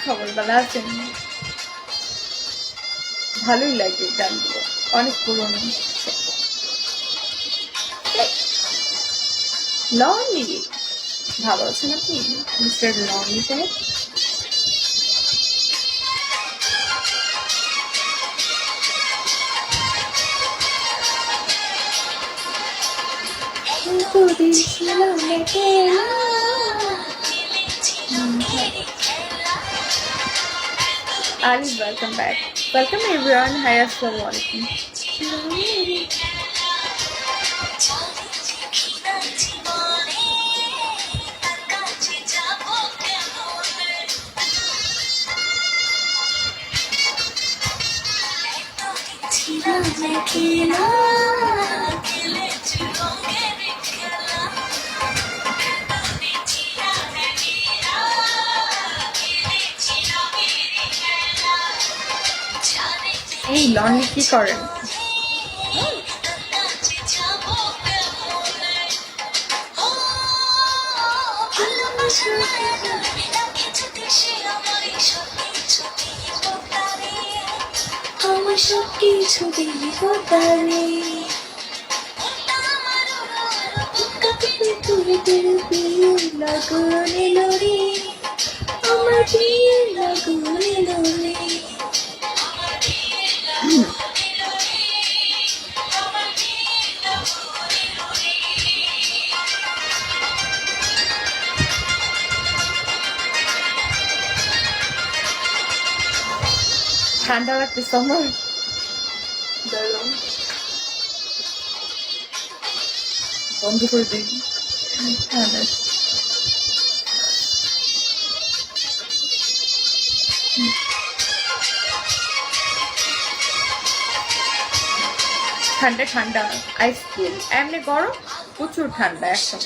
খবর? ভালো আছেন? ভালোই লাগে গানগুলো, অনেক পুরনো। লনলি, ভালো আছেন আপনি মিস্টার লনলি সাহেব? Ali, welcome back. Welcome everyone. Hi, assalamu alaikum. এই লনলি কি করেন? সবকিছু দিলি কোথারে লাগুনে লড়ে আমার বিয়ে লাগুনে লড়ে ঠান্ডা লাগতেছে আমার। বন্ধ করে দিই। ঠান্ডা ঠান্ডা ঠান্ডা আইসক্রিম, এমনি গরম, প্রচুর ঠান্ডা একদম।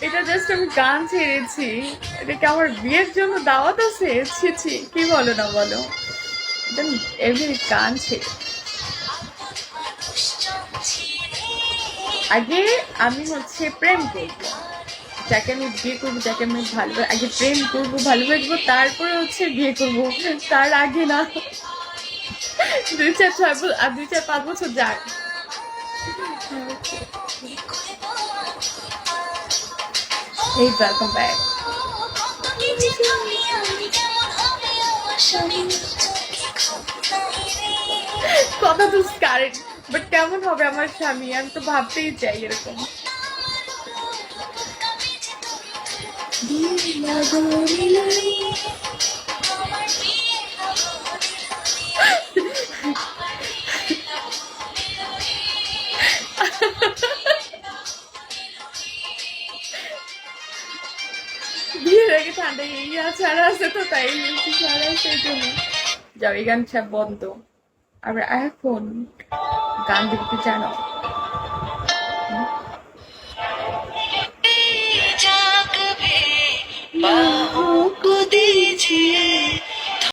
এটা জাস্ট আমি গান ছেড়েছি, এটা কি আমার বিয়ের জন্য দাওয়াত আছে? ছি, কি বলো না বলো, এমনি গান ছেড়ে। আগে আমি প্রেম করবো, যাকে আমি বিয়ে করবো, যাকে আমি ভালোবাসবো, আগে প্রেম করবো, ভালোবাসবো, তারপরে বিয়ে করবো, তার আগে না। 2-4-5 বছর যাক। এই ওয়েলকাম ব্যাক। কথা তো কারেন্ট, বাট কেমন হবে আমার স্বামী? আমি তো ভাবতেই চাই এরকম। বিয়ের আগে ঠান্ডা ইয়া ছাড়া আছে তো, তাই ছাড়া আছে এই জন্য। যাও, এই গান সব বন্ধ। আর এখন গান দেখতে জানো?